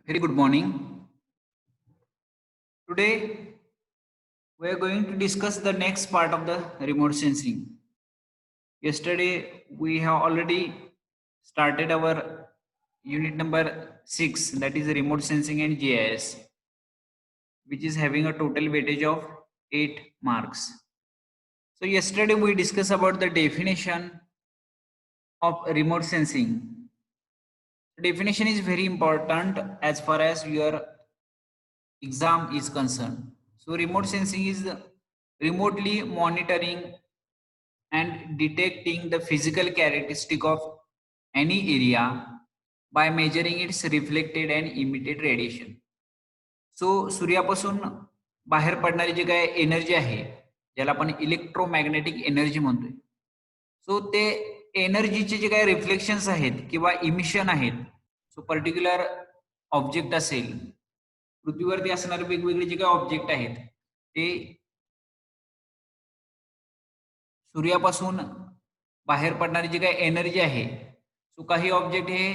Very good morning. Today we are going to discuss the next part of the remote sensing. Yesterday we have already started our unit number 6, that is remote sensing and GIS, which is having a total weightage of 8 marks. So yesterday we discussed about the definition of remote sensing. The definition is very important as far as your exam is concerned. So remote sensing is remotely monitoring and detecting the physical characteristic of any area by measuring its reflected and emitted radiation. So सूर्यापासून बाहेर पडणारी जी काय energy आहे, ज्याला आपण electromagnetic energy म्हणतोय, so ते एनर्जीचे जे काही रिफ्लेक्शन्स आहेत किंवा इमिशन आहेत, सो पर्टिक्युलर ऑब्जेक्ट असेल, पृथ्वीवरती असणारे वेगवेगळे जे काही ऑब्जेक्ट आहेत ते सूर्यापासून बाहेर पडणारी जी काही एनर्जी आहे, सो काही ऑब्जेक्ट हे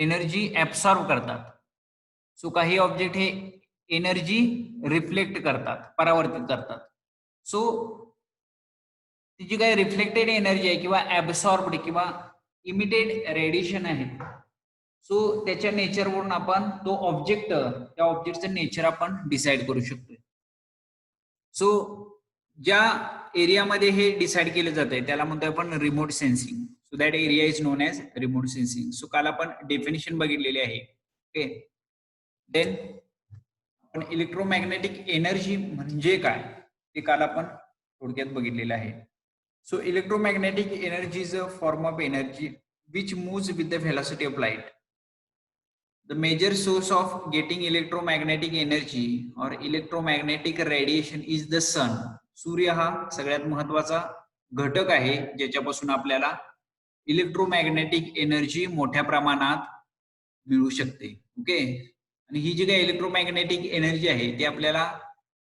एनर्जी ऍब्सॉर्ब करतात, सो काही ऑब्जेक्ट हे एनर्जी रिफ्लेक्ट करतात, परावर्तित करतात. सो ती जी काही रिफ्लेक्टेड एनर्जी आहे किंवा ऍब्सॉर्बड किंवा इमिटेड रेडिएशन आहे, सो त्याच्या नेचरवरून आपण तो ऑब्जेक्ट, त्या ऑब्जेक्टचं नेचर आपण डिसाईड करू शकतोय. सो ज्या एरियामध्ये हे डिसाईड केलं जात आहे त्याला म्हणतो आपण remote sensing. So that area is non as remote sensing. So काल आपण डेफिनेशन बघितलेली आहे. ओके, देन आपण इलेक्ट्रोमॅग्नेटिक एनर्जी म्हणजे काय ते काल आपण थोडक्यात बघितलेलं आहे. So electromagnetic energy is a form of energy which moves with the velocity of light. The major source of getting electromagnetic energy or electromagnetic radiation is the sun. सूर्य हा सगळ्यात महत्वाचा घटक आहे ज्याच्यापासून आपल्याला इलेक्ट्रोमॅग्नेटिक एनर्जी मोठ्या प्रमाणात मिळू शकते. ओके, आणि ही जी काही इलेक्ट्रोमॅग्नेटिक एनर्जी आहे ती आपल्याला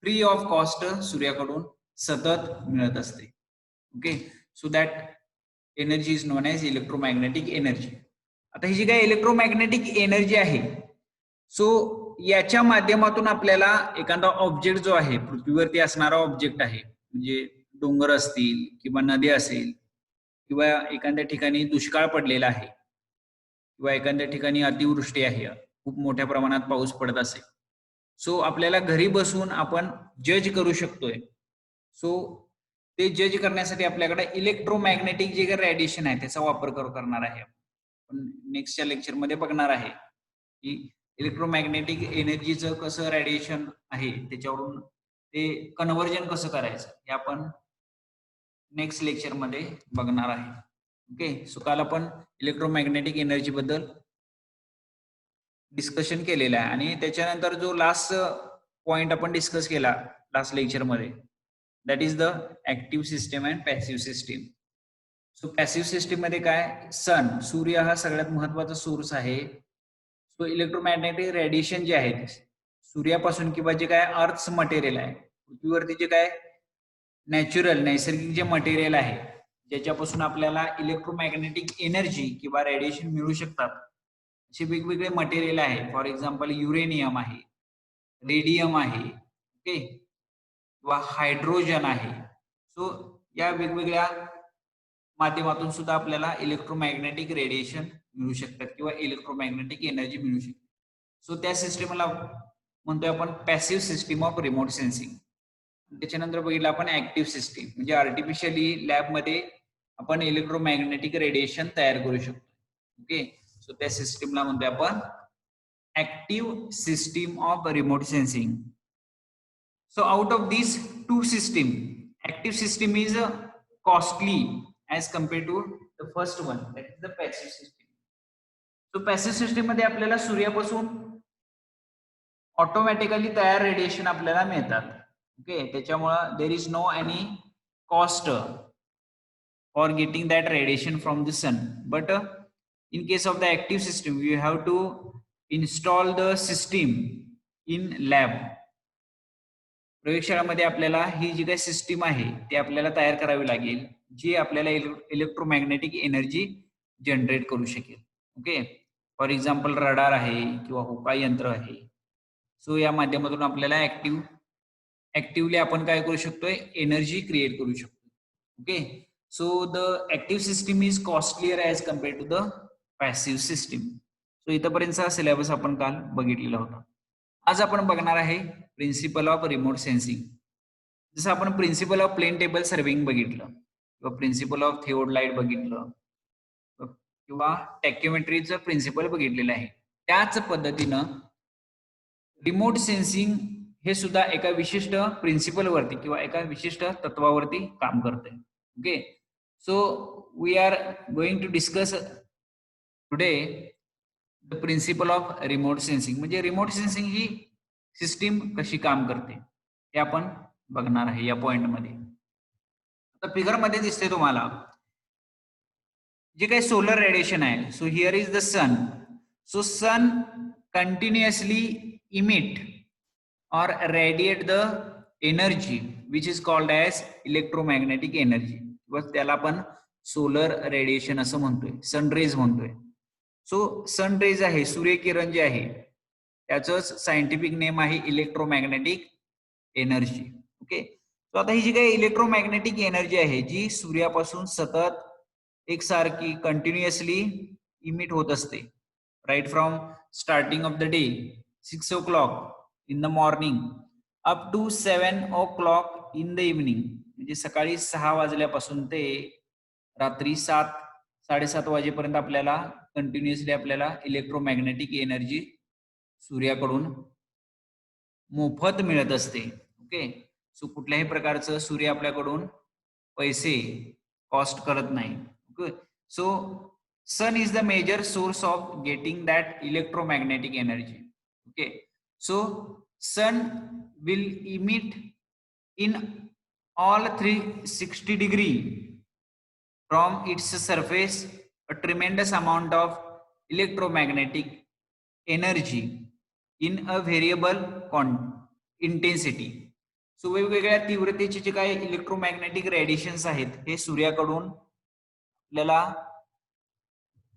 फ्री ऑफ कॉस्ट सूर्याकडून सतत मिळत असते. Okay, so that energy is non as electromagnetic energy. आता ही जी काही इलेक्ट्रोमॅग्नेटिक एनर्जी आहे, सो याच्या माध्यमातून आपल्याला एखादा ऑब्जेक्ट जो आहे, पृथ्वीवरती असणारा ऑब्जेक्ट आहे, म्हणजे डोंगर असतील किंवा नदी असेल किंवा एखाद्या ठिकाणी दुष्काळ पडलेला आहे किंवा एखाद्या ठिकाणी अतिवृष्टी आहे, खूप मोठ्या प्रमाणात पाऊस पडत असेल, सो आपल्याला घरी बसून आपण जज करू शकतोय. सो ते जज करण्यासाठी आपल्याकडे इलेक्ट्रोमॅग्नेटिक जे काही रेडिएशन आहे त्याचा वापर करणार आहे. आपण नेक्स्टच्या लेक्चरमध्ये बघणार आहे की इलेक्ट्रोमॅग्नेटिक एनर्जीचं कसं रेडिएशन आहे त्याच्यावरून ते कन्व्हर्जन कसं करायचं हे आपण नेक्स्ट लेक्चरमध्ये बघणार आहे. ओके, सो काल आपण इलेक्ट्रोमॅग्नेटिक एनर्जी बद्दल डिस्कशन केलेलं आहे आणि त्याच्यानंतर जो लास्ट पॉइंट आपण डिस्कस केला लास्ट लेक्चरमध्ये, that is the active system and passive system. So passive system मध्ये काय, सन, सूर्य हा सगळ्यात महत्वाचा सोर्स आहे. सो इलेक्ट्रोमॅग्नेटिक रेडिएशन जे आहे सूर्यापासून किंवा जे काय अर्थच मटेरियल आहे, पृथ्वीवरती जे काय नॅचरल नैसर्गिक जे मटेरियल आहे ज्याच्यापासून आपल्याला इलेक्ट्रोमॅग्नेटिक एनर्जी किंवा रेडिएशन मिळू शकतात, असे वेगवेगळे मटेरियल आहे. फॉर एक्झाम्पल युरेनियम आहे, रेडियम आहे, ओके, किंवा हायड्रोजन आहे. सो या वेगवेगळ्या माध्यमातून सुद्धा आपल्याला इलेक्ट्रोमॅग्नेटिक रेडिएशन मिळू शकतात किंवा इलेक्ट्रोमॅग्नेटिक एनर्जी मिळू शकते. सो त्या सिस्टीमला म्हणतोय आपण passive system of remote sensing. त्याच्यानंतर बघितलं आपण ऍक्टिव्ह सिस्टीम, म्हणजे आर्टिफिशियली लॅबमध्ये आपण इलेक्ट्रोमॅग्नेटिक रेडिएशन तयार करू शकतो. ओके, सो त्या सिस्टीमला म्हणतोय आपण active system of remote sensing. So out of these two system, active system is costly as compared to the first one, that is the passive system. So passive system मध्ये आपल्याला सूर्यापासून automatically तयार radiation आपल्याला मिळतात. Okay, त्याच्यामुळे there is no any cost for getting that radiation from the sun. But in case of the active system you have to install the system in lab. प्रयोगशाळेमध्ये आपल्याला ही जी काही सिस्टीम आहे ती आपल्याला तयार करावी लागेल जी आपल्याला इलेक्ट्रोमॅग्नेटिक एनर्जी जनरेट करू शकेल. ओके, फॉर एक्झाम्पल रडार आहे किंवा होका यंत्र आहे. सो या माध्यमातून आपल्याला ऍक्टिव्हली आपण काय करू शकतोय, एनर्जी क्रिएट करू शकतो. Okay, so the active system is costlier as compared to the passive system. So इथपर्यंतचा सिलेबस आपण काल बघितलेला होता. आज आपण बघणार आहे प्रिन्सिपल ऑफ रिमोट सेन्सिंग. जसं आपण principle of plane table surveying बघितलं किंवा प्रिन्सिपल ऑफ थिओडलाइट बघितलं किंवा टॅक्योमेट्रीचं प्रिन्सिपल बघितलेलं आहे, त्याच पद्धतीनं रिमोट सेन्सिंग हे सुद्धा एका विशिष्ट प्रिन्सिपल वरती किंवा एका विशिष्ट तत्वावरती काम करते. Okay, so we are going to discuss today the principle of remote sensing. म्हणजे रिमोट सेन्सिंग ही सिस्टीम कशी काम करते हे आपण बघणार आहे या पॉइंट मध्ये. आता फिगर मध्ये दिसते तुम्हाला जे काही सोलर रेडिएशन आहे. So here is the sun. So sun continuously emit or radiate the energy which is called as electromagnetic energy. बस त्याला आपण सोलर रेडिएशन असं म्हणतोय, सनरेज म्हणतोय. सो सनरेज आहे, सूर्यकिरण जे आहे त्याचंच सायंटिफिक नेम आहे इलेक्ट्रोमॅग्नेटिक एनर्जी. ओके, सो आता ही जी काही इलेक्ट्रोमॅग्नेटिक एनर्जी आहे जी सूर्यापासून सतत एकसारखी कंटिन्युअसली इमिट होत असते, right from starting of the day 6 o'clock in the morning up to 7 o'clock in the evening. म्हणजे सकाळी 6 वाजल्यापासून ते रात्री 7-7:30 वाजेपर्यंत आपल्याला कंटिन्युअसली आपल्याला इलेक्ट्रोमॅग्नेटिक एनर्जी सूर्याकडून मोफत मिळत असते. ओके, सो कुठल्याही प्रकारचं सूर्य आपल्याकडून पैसे कॉस्ट करत नाही. Okay, so sun is the major source of getting that electromagnetic energy. Okay, so sun will emit in all 360 degree from its surface a tremendous amount of electromagnetic energy in a variable intensity. So वेगवेगळ्या तीव्रतेचे जे काही electromagnetic radiations आहेत हे सूर्याकडून आपल्याला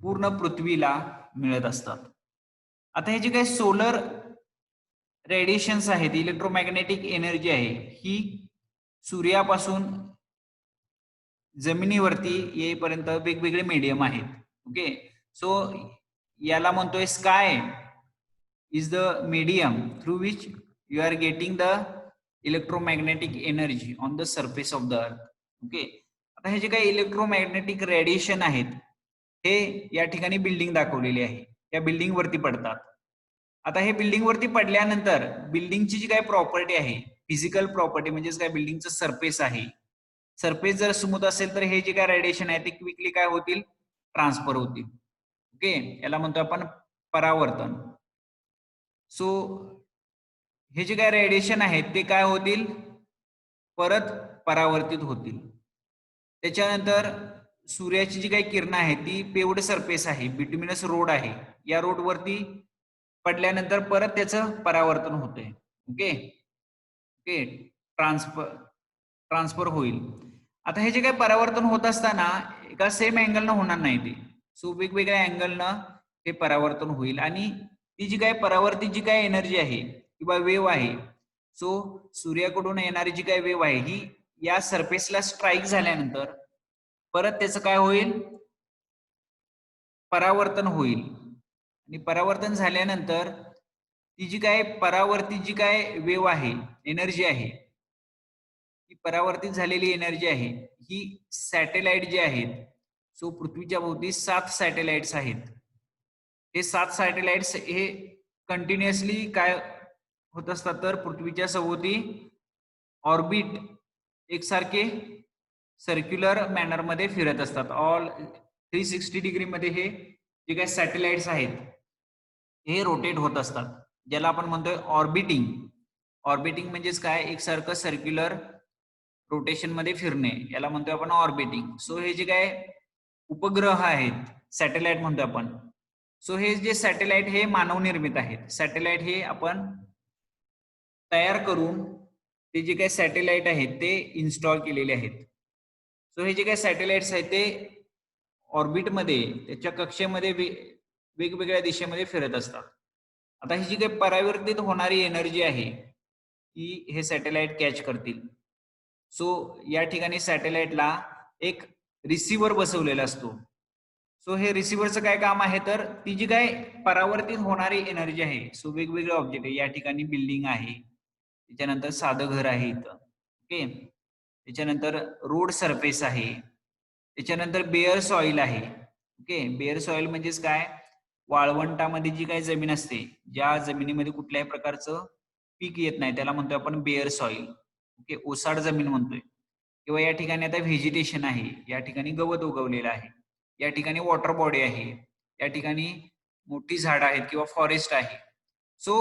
पूर्ण पृथ्वीला मिळत असतात. आता हे जे काही सोलर रेडिएशन्स आहेत, इलेक्ट्रोमॅग्नेटिक एनर्जी आहे, ही सूर्यापासून जमिनीवरती येईपर्यंत वेगवेगळे मीडियम आहेत. ओके, सो याला म्हणतोय sky is the medium through which you are getting the electromagnetic energy on the surface of the earth. Okay, आता हे जे काही इलेक्ट्रोमॅग्नेटिक रेडिएशन आहेत हे या ठिकाणी बिल्डिंग दाखवलेली आहे, या बिल्डिंग वरती पडतात. आता हे बिल्डिंग वरती पडल्यानंतर बिल्डिंगची जी काही प्रॉपर्टी आहे, फिजिकल प्रॉपर्टी म्हणजेच काय, बिल्डिंगचं सरफेस आहे, सरफेस जर स्मूथ असेल तर हे जे काय रेडिएशन आहे ते क्विकली काय होतील, ट्रान्सफर होतील. ओके, याला म्हणतो आपण परावर्तन. सो हे जे काय रेडिएशन आहेत ते काय होतील, परत परावर्तित होतील. त्याच्यानंतर सूर्याची जी काही किरणं आहेत ती पेवड सरफेस आहे, बिटुमिनस रोड आहे, या रोड वरती पडल्यानंतर परत त्याचं परावर्तन होतंय. ओके ओके, ट्रान्सफर होईल. आता हे जे काही परावर्तन होत असताना एका सेम अँगलनं होणार नाही ते. सो वेगवेगळ्या अँगलनं हे परावर्तन होईल आणि ती जी काही परावर्तित जी काही एनर्जी आहे किंवा वेव्ह आहे, सो सूर्याकडून येणारी जी काही वेव्ह आहे ही या सरफेसला स्ट्राईक झाल्यानंतर परत त्याचं काय होईल, परावर्तन होईल. आणि परावर्तन झाल्यानंतर ती जी काय परावर्तित जी काय वेव्ह आहे, एनर्जी आहे, ती परावर्तित झालेली एनर्जी आहे ही सॅटेलाइट जे आहेत, सो पृथ्वीच्या भोवती 7 सॅटेलाइट्स आहेत. हे 7 सॅटेलाइट्स हे कंटिन्युअसली काय होत असतात तर पृथ्वीच्या सभोवती ऑर्बिट एकसारखे सर्क्युलर मॅनर मध्ये फिरत असतात. ऑल 360 डिग्री मध्ये हे जे काही सॅटेलाइट्स आहेत हे रोटेट होत असतात, ज्याला आपण म्हणतोय ऑर्बिटिंग. ऑर्बिटिंग म्हणजेच काय, एकसारखं सर्क्युलर रोटेशन मध्ये फिरणे, याला म्हणतोय आपण ऑर्बिटिंग. सो हे जे काय उपग्रह आहेत, सॅटेलाइट म्हणतोय आपण, सो हे जे सॅटेलाइट हे मानवनिर्मित आहेत. सॅटेलाइट हे आपण तयार करून ते जे काही सॅटेलाइट आहेत ते इन्स्टॉल केलेले आहेत. सो हे जे काही सॅटेलाइट्स आहेत ते ऑर्बिटमध्ये, त्याच्या कक्षेमध्ये वेगवेगळ्या दिशेमध्ये फिरत असतात. आता ही जी काही परावर्तित होणारी एनर्जी आहे ती हे सॅटेलाइट कॅच करतील. सो या ठिकाणी सॅटेलाइटला एक रिसिव्हर बसवलेला असतो. सो हे रिसिव्हरचं काय काम आहे, तर ती जी काय परावर्तित होणारी एनर्जी आहे, सो वेगवेगळे ऑब्जेक्ट आहे. या ठिकाणी बिल्डिंग आहे, त्याच्यानंतर साधं घर आहे इथं, ओके. त्याच्यानंतर रोड सरफेस आहे, त्याच्यानंतर बेअर सॉइल आहे, ओके. बेअर सॉइल म्हणजेच काय, वाळवंटामध्ये जी काही जमीन असते, ज्या जमिनीमध्ये कुठल्याही प्रकारचं पीक येत नाही, त्याला म्हणतोय आपण बेअर सॉइल, ओके. ओसाड जमीन म्हणतोय. किंवा या ठिकाणी आता व्हेजिटेशन आहे, या ठिकाणी गवत उगवलेलं आहे, या ठिकाणी वॉटर बॉडी आहे, या ठिकाणी मोठी झाडं आहेत किंवा फॉरेस्ट आहे. सो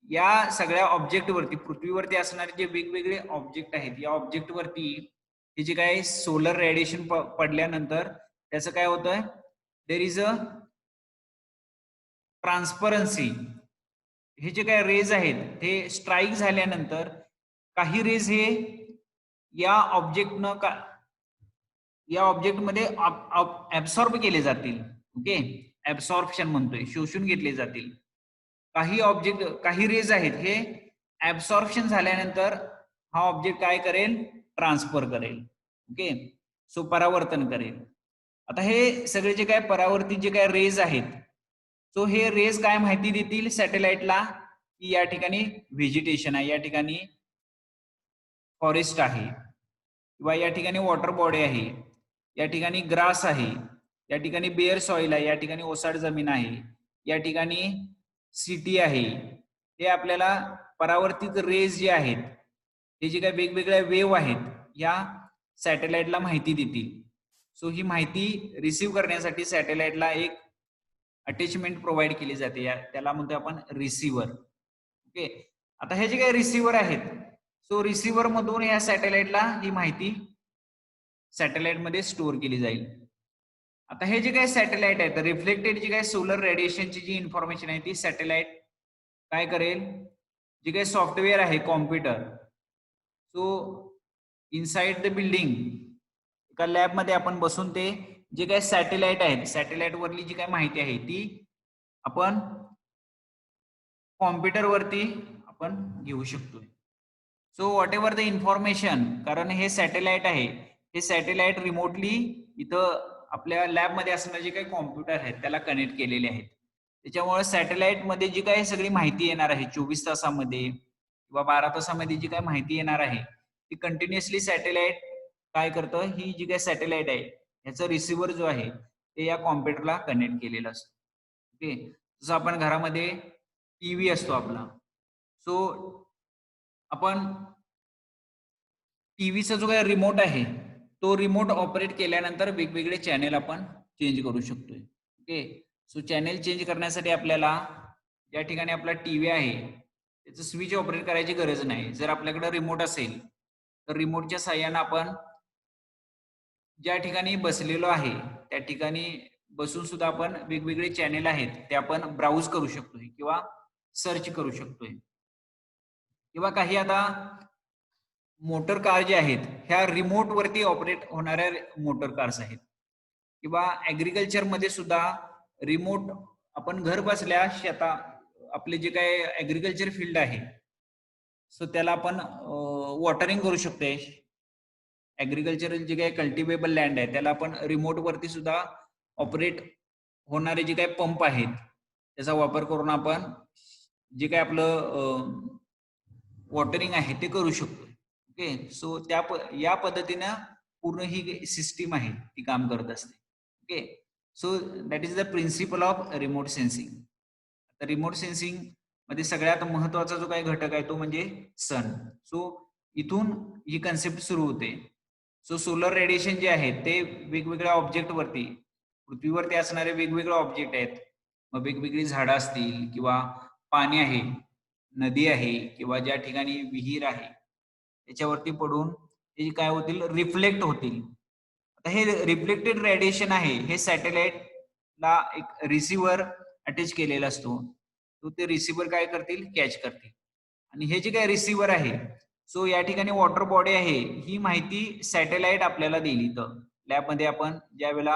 या सगळ्या ऑब्जेक्ट वरती, पृथ्वीवरती असणारे जे वेगवेगळे ऑब्जेक्ट आहेत, या ऑब्जेक्ट वरती हे जे काही सोलर रेडिएशन पडल्यानंतर त्याचं काय होतंय, देर इज अ ट्रान्सपरन्सी. हे जे काही रेज आहेत ते स्ट्राईक झाल्यानंतर काही रेज हे या ऑब्जेक्टनं या ऑब्जेक्ट मध्ये ऍब्सॉर्ब केले जातील, ओके. ऍब्सॉर्प्शन म्हणतोय, शोषून घेतले जातील. काही ऑब्जेक्ट, काही रेज आहेत हे ऍब्सॉर्प्शन झाल्यानंतर हा ऑब्जेक्ट काय करेल, ट्रान्सफर करेल, ओके. सो परावर्तन करेल. आता हे सगळे जे काय परावर्तित जे काय रेज आहेत, सो हे रेज काय माहिती देतील सॅटेलाइटला, की या ठिकाणी व्हेजिटेशन आहे, या ठिकाणी फॉरेस्ट आहे, किंवा या ठिकाणी वॉटर बॉडी आहे, या ठिकाणी ग्रास आहे, या ठिकाणी बेअर सॉइल आहे, या ठिकाणी ओसाड जमीन आहे, या ठिकाणी सिटी आहे. हे आपल्याला परावर्तित रेज जे आहेत, हे जे काही वेगवेगळ्या वेव्ह आहेत, या सॅटेलाइटला माहिती देतील. सो ही माहिती रिसिव्ह करण्यासाठी सॅटेलाइटला एक अटॅचमेंट प्रोव्हाइड केली जाते, त्याला म्हणतो आपण रिसिव्हर, ओके. आता हे जे काही रिसिव्हर आहेत, सो रिसिव्हर मधून या सॅटेलाइटला ही माहिती सॅटेलाइट मध्ये स्टोअर केली जाईल. आता हे जे काही सॅटेलाइट आहे, रिफ्लेक्टेड जी काही सोलर रेडिएशनची जी इन्फॉर्मेशन आहे ती सॅटेलाइट काय करेल, जे काही सॉफ्टवेअर आहे computer, so inside the building एका लॅब मध्ये आपण बसून ते जे काही सॅटेलाइट आहेत, सॅटेलाइट वरली जी काही माहिती आहे ती आपण कॉम्प्युटर वरती आपण घेऊ शकतोय. So what ever the information, कारण हे सॅटेलाइट आहे, हे सॅटेलाइट रिमोटली इथं आपल्या लॅब मध्ये असणारे जे काही कॉम्प्युटर आहेत त्याला कनेक्ट केलेले आहेत. त्याच्यामुळे सॅटेलाइट मध्ये जी काही सगळी माहिती येणार आहे 24 तासामध्ये किंवा 12 तासामध्ये जी काही माहिती येणार आहे ती कंटिन्युअसली सॅटेलाइट काय करतं, ही जी काही सॅटेलाइट आहे याचा रिसिव्हर जो आहे ते या कॉम्प्युटरला कनेक्ट केलेलं असतं, ओके. जसं आपण घरामध्ये टीव्ही असतो आपला, सो आपण टीव्हीचा जो काही रिमोट आहे तो रिमोट ऑपरेट केल्यानंतर वेगवेगळे चॅनेल आपण चेंज करू शकतोय, ओके. सो चॅनेल चेंज करण्यासाठी आपल्याला ज्या ठिकाणी आपला टीव्ही आहे त्याचं स्विच ऑपरेट करायची गरज नाही. जर आपल्याकडे रिमोट असेल तर रिमोटच्या साहाय्याने आपण ज्या ठिकाणी बसलेलो आहे त्या ठिकाणी बसून सुद्धा आपण वेगवेगळे चॅनेल आहेत ते आपण ब्राउज करू शकतोय किंवा सर्च करू शकतोय. किंवा काही आता मोटर कार जे आहेत ह्या रिमोट वरती ऑपरेट होणाऱ्या मोटर कार्स आहेत, किंवा ऍग्रिकल्चर मध्ये सुद्धा रिमोट आपण घर बसल्या शेता आपले जे काही ऍग्रिकल्चर फील्ड आहे सो त्याला आपण वॉटरिंग करू शकतोय. ऍग्रिकल्चरल जे काही कल्टिवेबल लँड आहे त्याला आपण रिमोट वरती सुद्धा ऑपरेट होणारे जे काही पंप आहेत त्याचा वापर करून आपण जे काही आपलं वॉटरिंग आहे ते करू शकतो, ओके. सो या पद्धतीनं पूर्ण ही सिस्टीम आहे ती काम करत असते, okay. So that is the principle of remote sensing. आता रिमोट सेन्सिंग मध्ये सगळ्यात महत्वाचा जो काही घटक आहे तो म्हणजे सन. सो इथून ही कन्सेप्ट सुरू होते. सो सोलर रेडिएशन जे आहे ते वेगवेगळ्या ऑब्जेक्ट वरती, पृथ्वीवरती असणारे वेगवेगळे ऑब्जेक्ट आहेत, मग वेगवेगळी झाडं असतील किंवा पाणी आहे, नदी आहे किंवा ज्या ठिकाणी विहीर आहे त्याच्यावरती पडून ते काय होतील, रिफ्लेक्ट होतील. आता हे रिफ्लेक्टेड रेडिएशन आहे हे सॅटेलाइटला एक रिसिव्हर अटॅच केलेला असतो, तो ते रिसिव्हर काय करतील, कॅच करतील. आणि हे जे काय रिसिव्हर आहे, सो या ठिकाणी वॉटर बॉडी आहे ही माहिती सॅटेलाइट आपल्याला देईल. इथं लॅबमध्ये आपण ज्या वेळेला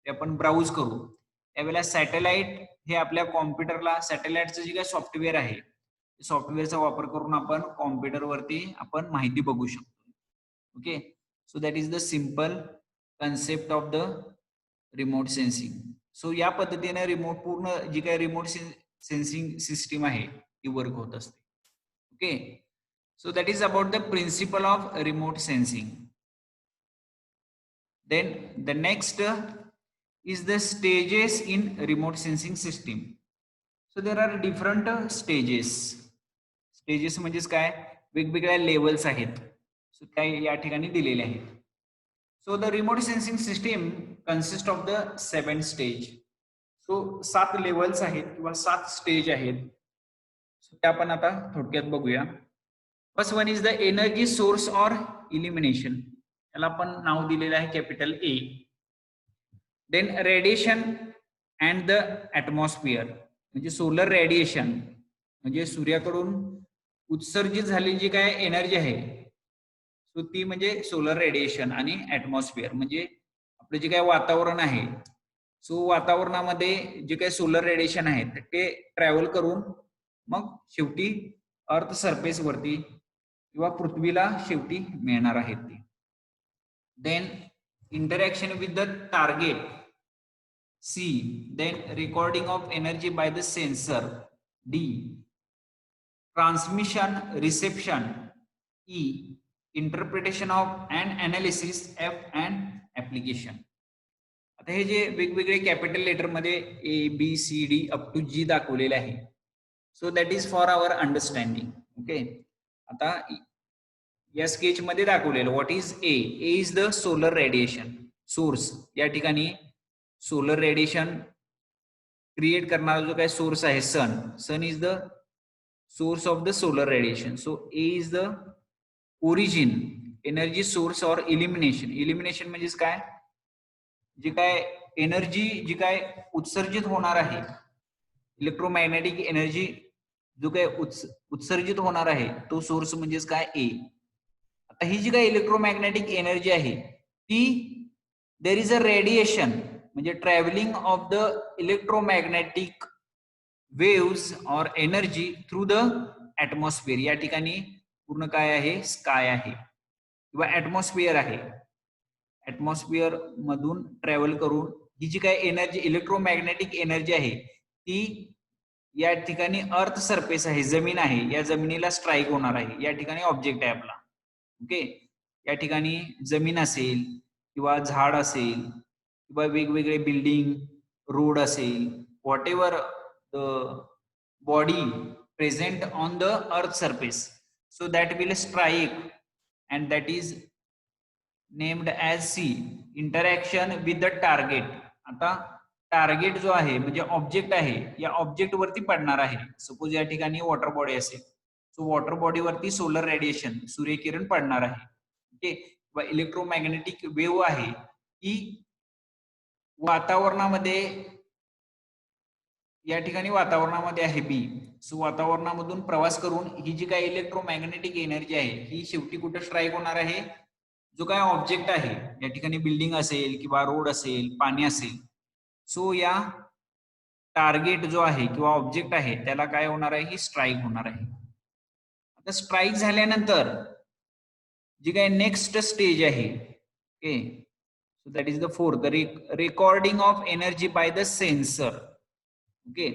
आपण ब्राउज करू त्यावेळेला सॅटेलाइट हे आपल्या कॉम्प्युटरला सॅटेलाइटचं जे काही सॉफ्टवेअर आहे सॉफ्टवेअरचा वापर करून आपण कॉम्प्युटरवरती आपण माहिती बघू शकतो. Okay, so that is the simple concept of the remote sensing. So या पद्धतीने रिमोट पूर्ण जी काही रिमोट सेन्सिंग सिस्टीम आहे ती वर्क होत असते. Okay, so that is about the principle of remote sensing. Then the next is the stages in remote sensing system. So there are different stages. Stages म्हणजेच काय, वेगवेगळ्या levels आहेत. So त्या या ठिकाणी दिलेले आहेत. So the remote sensing system consist of the 7 stage. So 7 levels आहेत किंवा 7 स्टेज आहेत. सो त्या आपण आता थोडक्यात बघूया. First one is the energy source or illumination. त्याला आपण नाव दिलेलं आहे capital A. Then radiation and the atmosphere, म्हणजे सोलर रेडिएशन म्हणजे सूर्याकडून उत्सर्जित झालेली जी काय एनर्जी आहे सो ती म्हणजे सोलर रेडिएशन. आणि ॲटमॉस्फिअर म्हणजे आपलं जे काय वातावरण आहे सो वातावरणामध्ये जे काही सोलर रेडिएशन आहे ते ट्रॅव्हल करून मग शेवटी अर्थ सरफेस वरती किंवा पृथ्वीला शेवटी मिळणार आहेत ती. Then interaction with the target C. Then recording of energy by the sensor D. Transmission reception E. Interpretation of and analysis F. And application. आता हे जे वेगवेगळे कॅपिटल लेटर मध्ये ABCD अप टू G दाखवलेले आहे so that is for our understanding. Okay, आता या sketch मध्ये दाखवलेलं what is A. Is the solar radiation source. या ठिकाणी सोलर रेडिएशन क्रिएट करणारा जो काही सोर्स आहे sun is the source of the solar radiation. So A is the origin energy source और इलिमिनेशन. इलिमिनेशन म्हणजेच काय, जी काय एनर्जी जी काय उत्सर्जित होणार आहे इलेक्ट्रोमॅग्नेटिक एनर्जी जो काय उत्सर्जित होणार आहे तो सोर्स म्हणजेच काय ए. आता ही जी काही इलेक्ट्रोमॅग्नेटिक एनर्जी आहे ती देर इज अ रेडिएशन म्हणजे travelling of the electromagnetic waves और एनर्जी थ्रू द ऍटमॉस्फिअर. या ठिकाणी पूर्ण काय आहे, स्काय आहे किंवा ऍटमॉस्फिअर आहे. ऍटमॉस्फिअर मधून ट्रॅव्हल करून ही जी काही एनर्जी इलेक्ट्रोमॅग्नेटिक एनर्जी आहे ती या ठिकाणी अर्थ सरफेस आहे, जमीन आहे, या जमिनीला स्ट्राईक होणार आहे. या ठिकाणी ऑब्जेक्ट आहे आपला. ओके, या ठिकाणी जमीन असेल किंवा झाड असेल किंवा वेगवेगळे बिल्डिंग रोड असेल whatever the body present on the earth surface so that will strike and that is named as C interaction with the target. आता टार्गेट जो आहे म्हणजे ऑब्जेक्ट आहे या ऑब्जेक्ट वरती पडणार आहे. सपोज या ठिकाणी वॉटर बॉडी असेल सो वॉटर बॉडीवरती सोलर रेडिएशन सूर्यकिरण पडणार आहे. ओके, व इलेक्ट्रोमॅग्नेटिक वेव्ह आहे ही वातावरणामध्ये या ठिकाणी वातावरणामध्ये आहे बी. सो वातावरणामधून प्रवास करून ही जी काही इलेक्ट्रोमॅग्नेटिक एनर्जी आहे ही शेवटी कुठे स्ट्राईक होणार आहे, जो काय ऑब्जेक्ट आहे या ठिकाणी बिल्डिंग असेल किंवा रोड असेल पाणी असेल सो या टार्गेट जो आहे किंवा ऑब्जेक्ट आहे त्याला काय होणार आहे, ही स्ट्राईक होणार आहे. आता स्ट्राईक झाल्यानंतर जी काय नेक्स्ट स्टेज आहे okay so that is the fourth recording of energy by the sensor. Okay,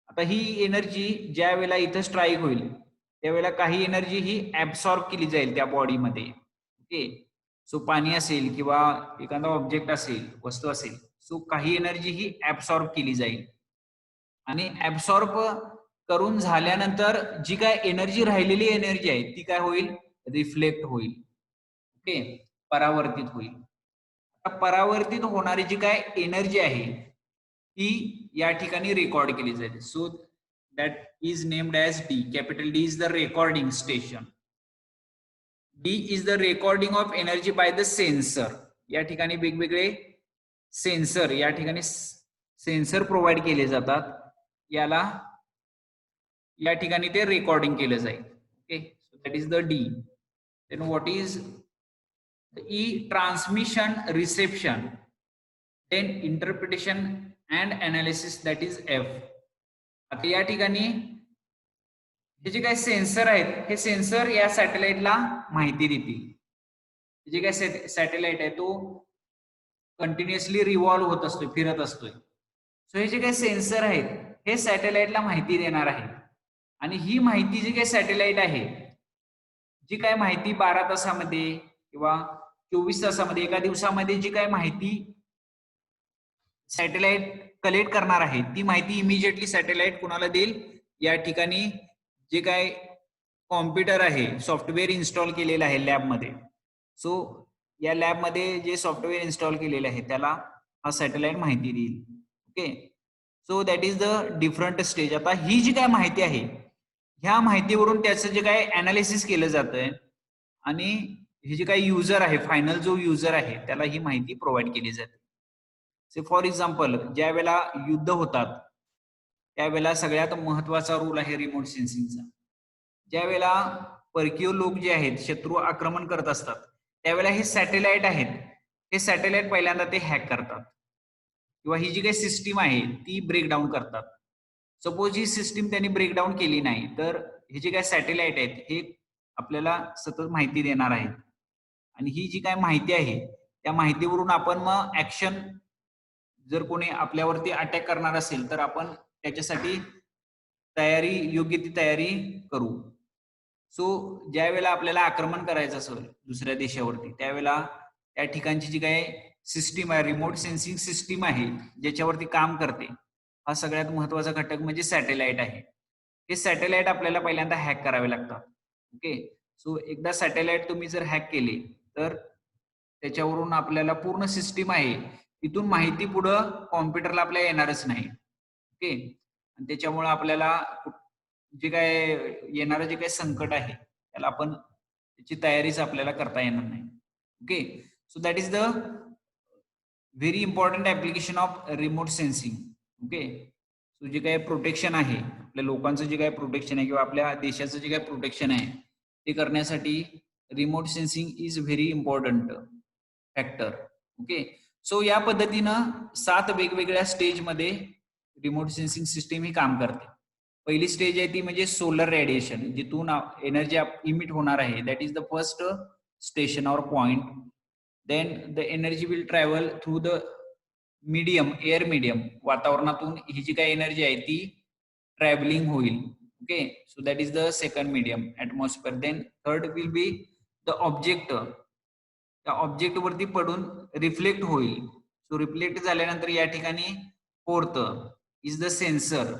आता ही एनर्जी ज्या वेळेला इथं स्ट्राईक होईल त्यावेळेला काही एनर्जी ही ऍब्सॉर्ब केली जाईल त्या बॉडीमध्ये. ओके, सो पाणी असेल किंवा एखादा ऑब्जेक्ट असेल वस्तू असेल सो काही एनर्जी ही ऍब्सॉर्ब केली जाईल आणि ऍब्सॉर्ब करून झाल्यानंतर जी काय एनर्जी राहिलेली एनर्जी आहे ती काय होईल, रिफ्लेक्ट होईल. ओके, परावर्तित होईल. आता परावर्तित होणारी जी काय एनर्जी आहे ती या ठिकाणी रेकॉर्ड केली जाईल. So that is named as D. Capital D is the recording station. D is the recording of energy by the sensor. या ठिकाणी वेगवेगळे सेन्सर या ठिकाणी सेन्सर प्रोव्हाइड केले जातात, याला या ठिकाणी ते रेकॉर्डिंग केलं जाईल. Okay, so that is the D. Then what is E, transmission reception. Then interpretation and analysis that is F. आता या ठिकाणी हे जे काही सेन्सर आहेत हे सेन्सर या सॅटेलाइटला माहिती देतील. जे काही सॅटेलाइट आहे तो कंटिन्युअसली रिव्हॉल्व्ह होत असतोय, फिरत असतोय. सो हे जे काही सेन्सर आहेत हे सॅटेलाइटला माहिती देणार आहेत आणि ही माहिती जी काही सॅटेलाइट आहे, जी काय माहिती 12 तासामध्ये किंवा 24 तासामध्ये, एका दिवसामध्ये जी काय माहिती सॅटेलाइट कलेक्ट करणार आहे ती माहिती इमिजिएटली सॅटेलाइट कुणाला देईल, या ठिकाणी जे काय कॉम्प्युटर आहे, सॉफ्टवेअर इन्स्टॉल केलेलं आहे लॅबमध्ये. सो या लॅबमध्ये जे सॉफ्टवेअर इन्स्टॉल केलेले आहे त्याला हा सॅटेलाइट माहिती देईल. Okay, so that is the different stage. आता ही जी काय माहिती आहे ह्या माहितीवरून त्याचं जे काय अनालिसिस केलं जातंय आणि हे जे काही युजर आहे, फायनल जो युजर आहे त्याला ही माहिती प्रोव्हाइड केली जाते. से फॉर एक्झाम्पल ज्या वेळेला युद्ध होतात त्यावेळेला सगळ्यात महत्वाचा रोल आहे रिमोट सेन्सिंगचा. ज्या वेळेला परकीय लोक जे आहेत शत्रू आक्रमण करत असतात त्यावेळेला हे सॅटेलाइट आहेत, हे सॅटेलाइट पहिल्यांदा ते हॅक करतात किंवा ही जी काही सिस्टीम आहे ती ब्रेकडाऊन करतात. सपोज ही सिस्टीम त्यांनी ब्रेकडाऊन केली नाही तर हे जे काही सॅटेलाइट आहेत हे आपल्याला सतत माहिती देणार आहेत आणि ही जी काय माहिती आहे त्या माहितीवरून आपण मग ऍक्शन, जर कोणी आपल्यावरती अटॅक करणार असेल तर आपण त्याच्यासाठी तयारी, योग्य ती तयारी करू. सो ज्या वेळेला आपल्याला आक्रमण करायचं असेल दुसऱ्या देशावरती त्यावेळेला त्या ठिकाणची जी काही सिस्टीम आहे, रिमोट सेन्सिंग सिस्टीम आहे ज्याच्यावरती काम करते, हा सगळ्यात महत्वाचा घटक म्हणजे सॅटेलाइट आहे. हे सॅटेलाइट आपल्याला पहिल्यांदा हॅक करावे लागतात. ओके, सो एकदा सॅटेलाइट तुम्ही जर हॅक केले तर त्याच्यावरून आपल्याला पूर्ण सिस्टीम आहे तिथून माहिती पुढं कॉम्प्युटरला आपल्या येणारच नाही. ओके, आणि त्याच्यामुळे आपल्याला जे काय येणारं जे काही संकट आहे त्याला आपण त्याची तयारीच आपल्याला करता येणार नाही. Okay, so that is the very important application of remote sensing. Okay, so जे काही प्रोटेक्शन आहे, आपल्या लोकांचं जे काही प्रोटेक्शन आहे किंवा आपल्या देशाचं जे काही प्रोटेक्शन आहे ते करण्यासाठी remote sensing is very important factor. Okay, so या पद्धतीनं 7 वेगवेगळ्या स्टेजमध्ये रिमोट सेन्सिंग सिस्टीम ही काम करते. पहिली स्टेज आहे ती म्हणजे सोलर रेडिएशन, जिथून एनर्जी इमिट होणार आहे, that is the first station और point. Then the energy will travel through the medium, air medium, वातावरणातून ही जी काही एनर्जी आहे ती ट्रॅव्हलिंग होईल. Okay, so that is the second medium, atmosphere. Then third will be the object, त्या object वरती पडून रिफ्लेक्ट होईल. सो रिफ्लेक्ट झाल्यानंतर या ठिकाणी फोर्थ इज द सेन्सर,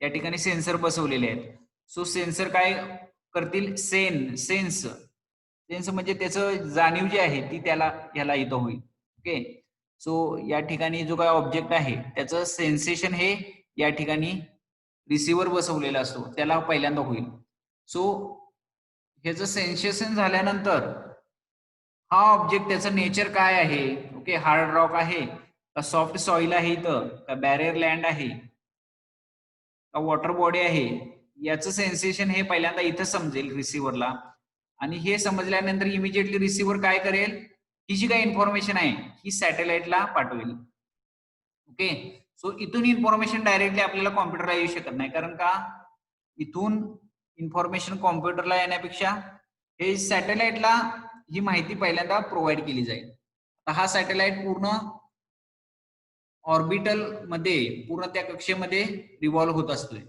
या ठिकाणी सेन्सर बसवलेले आहेत. सो सेन्सर काय करतील, सेन्स म्हणजे त्याचं जाणीव जी आहे ती त्याला ह्याला इथं होईल. ओके, सो या ठिकाणी जो काय ऑब्जेक्ट आहे त्याचं सेन्सेशन हे या ठिकाणी रिसिव्हर बसवलेला असतो त्याला पहिल्यांदा होईल. सो ह्याचं सेन्सेशन झाल्यानंतर हा ऑब्जेक्ट त्याचं नेचर काय आहे, ओके, हार्ड रॉक आहे का सॉफ्ट सॉइल आहे, इथं का बॅरियर लँड आहे का वॉटर बॉडी आहे, याचं सेन्सेशन हे पहिल्यांदा इथं समजेल रिसिव्हरला. आणि हे समजल्यानंतर इमिजिएटली रिसिव्हर काय करेल, ही जी काही इन्फॉर्मेशन आहे ही सॅटेलाइटला पाठवेल. ओके, सो इथून इन्फॉर्मेशन डायरेक्टली आपल्याला कॉम्प्युटरला येऊ शकत नाही, कारण का इथून इन्फॉर्मेशन कॉम्प्युटरला येण्यापेक्षा हे सॅटेलाइटला ही माहिती पहिल्यांदा प्रोव्हाइड केली जाईल. आता हा सॅटेलाइट पूर्ण ऑर्बिटल मध्ये, पूर्ण त्या कक्षेमध्ये रिव्हॉल्व्ह होत असतोय.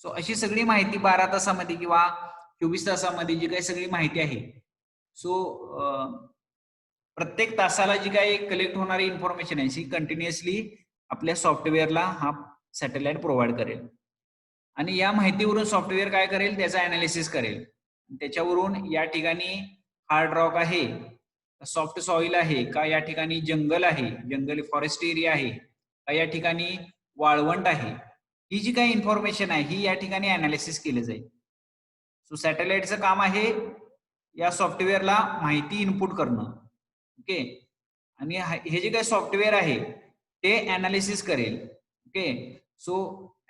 सो अशी सगळी माहिती 12 तासामध्ये किंवा 24 तासामध्ये जी काही सगळी माहिती आहे, सो प्रत्येक तासाला जी काही कलेक्ट होणारी इन्फॉर्मेशन आहे ही कंटिन्युअसली आपल्या सॉफ्टवेअरला हा सॅटेलाइट प्रोव्हाइड करेल आणि या माहितीवरून सॉफ्टवेअर काय करेल, त्याचा अनालिसिस करेल. त्याच्यावरून या ठिकाणी हार्ड रॉक आहे, सॉफ्ट सॉइल आहे का, या ठिकाणी जंगल आहे, जंगल फॉरेस्ट एरिया आहे का, या ठिकाणी वाळवंट आहे, ही जी काही इन्फॉर्मेशन आहे ही या ठिकाणी अनालिसिस केली जाईल. सो सॅटेलाइटचं काम आहे या सॉफ्टवेअरला माहिती इनपुट करणं. ओके, आणि हे जे काही सॉफ्टवेअर आहे ते अनालिसिस करेल. ओके, सो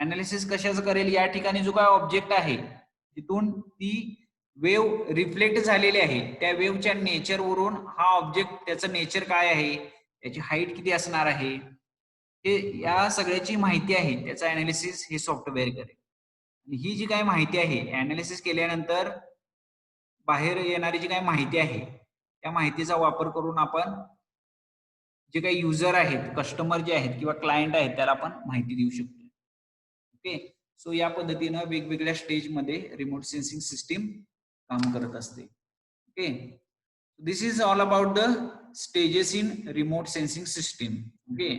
अनालिसिस कशाचं करेल, या ठिकाणी जो काय ऑब्जेक्ट आहे तिथून ती वेव्ह रिफ्लेक्ट झालेली आहे त्या वेव्हच्या नेचर वरून हा ऑब्जेक्ट, त्याचं नेचर काय आहे, त्याची हाईट किती असणार आहे, हे या सगळ्याची माहिती आहे त्याचा अनालिसिस हे सॉफ्टवेअर करेल. आणि ही जी काही माहिती आहे अनालिसिस केल्यानंतर बाहेर येणारी जी काही माहिती आहे त्या माहितीचा वापर करून आपण जे काही युजर आहेत, कस्टमर जे आहेत किंवा क्लायंट आहेत त्याला आपण माहिती देऊ शकतो. ओके. सो या पद्धतीनं वेगवेगळ्या स्टेजमध्ये रिमोट सेन्सिंग सिस्टीम काम करत असते. Okay. This is all about the stages in remote sensing system. Okay.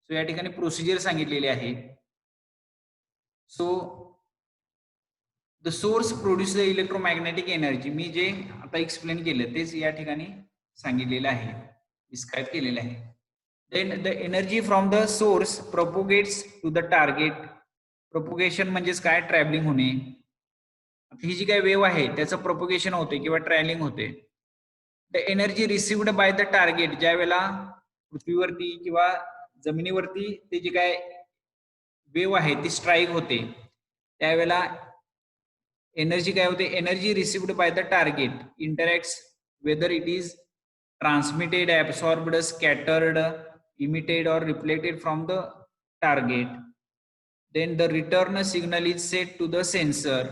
So या ठिकाणी प्रोसिजर सांगितलेली आहे. So the source produce the electromagnetic energy. मी जे आता एक्सप्लेन केलं तेच या ठिकाणी सांगितलेलं आहे, डिस्क्राईब केलेलं आहे. Then the energy from the source propagates to the target. Propagation म्हणजेच काय? ट्रॅव्हलिंग होणे. ही जी काही वेव्ह आहे त्याचं प्रोपोगेशन होते किंवा ट्रॅव्हलिंग होते. The energy received by the target. ज्या वेळेला पृथ्वीवरती किंवा जमिनीवरती ते जे काय वेव्ह आहे ती स्ट्राईक होते त्यावेळेला एनर्जी काय होते? Energy received by the target interacts whether it is transmitted, absorbed, scattered, emitted or reflected from the target. Then the return signal is set to the sensor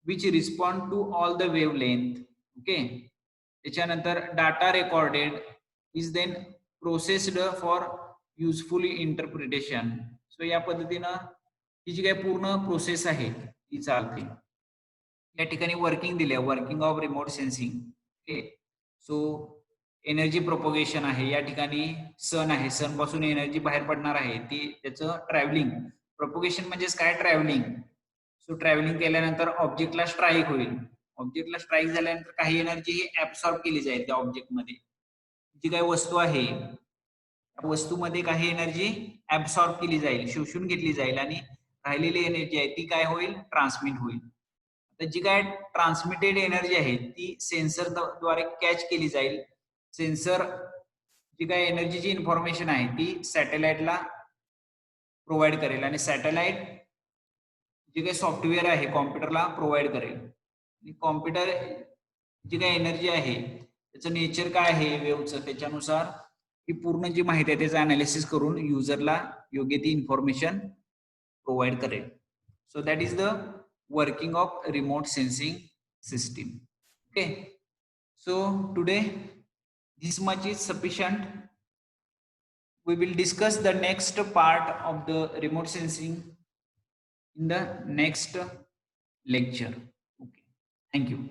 which respond to all the wavelength. Okay. त्याच्यानंतर data recorded is then processed for useful interpretation. So या पद्धतीनं ही जी काही पूर्ण process आहे ती चालते. या ठिकाणी वर्किंग दिले, working of remote sensing. Okay. So energy propagation आहे, या ठिकाणी सन आहे, सन पासून एनर्जी बाहेर पडणार आहे ती त्याचं ट्रॅव्हलिंग. प्रोपोगेशन म्हणजेच काय? ट्रॅव्हलिंग. सो ट्रॅव्हलिंग केल्यानंतर ऑब्जेक्टला स्ट्राईक होईल. ऑब्जेक्टला स्ट्राईक झाल्यानंतर काही एनर्जी ही ऍब्सॉर्ब केली जाईल त्या ऑब्जेक्टमध्ये. जी काही वस्तू आहे त्या वस्तूमध्ये काही एनर्जी ऍब्सॉर्ब केली जाईल, शोषून घेतली जाईल आणि राहिलेली एनर्जी आहे ती काय होईल? ट्रान्समिट होईल. तर जी काय ट्रान्समिटेड एनर्जी आहे ती सेन्सर द्वारे कॅच केली जाईल. सेन्सर जी काही एनर्जीची इन्फॉर्मेशन आहे ती सॅटेलाइटला प्रोव्हाइड करेल आणि सॅटेलाइट जे काही सॉफ्टवेअर आहे कॉम्प्युटरला प्रोव्हाइड करेल. आणि कॉम्प्युटर जी काही एनर्जी आहे त्याचं नेचर काय आहे वेव्हचं त्याच्यानुसार ही पूर्ण जी माहिती आहे त्याचं अनालिसिस करून युजरला योग्य ती इन्फॉर्मेशन प्रोव्हाइड करेल. So that is the working of remote sensing system. Okay. So today this much is sufficient. We will discuss the next part of the remote sensing in the next lecture. Okay. Thank you.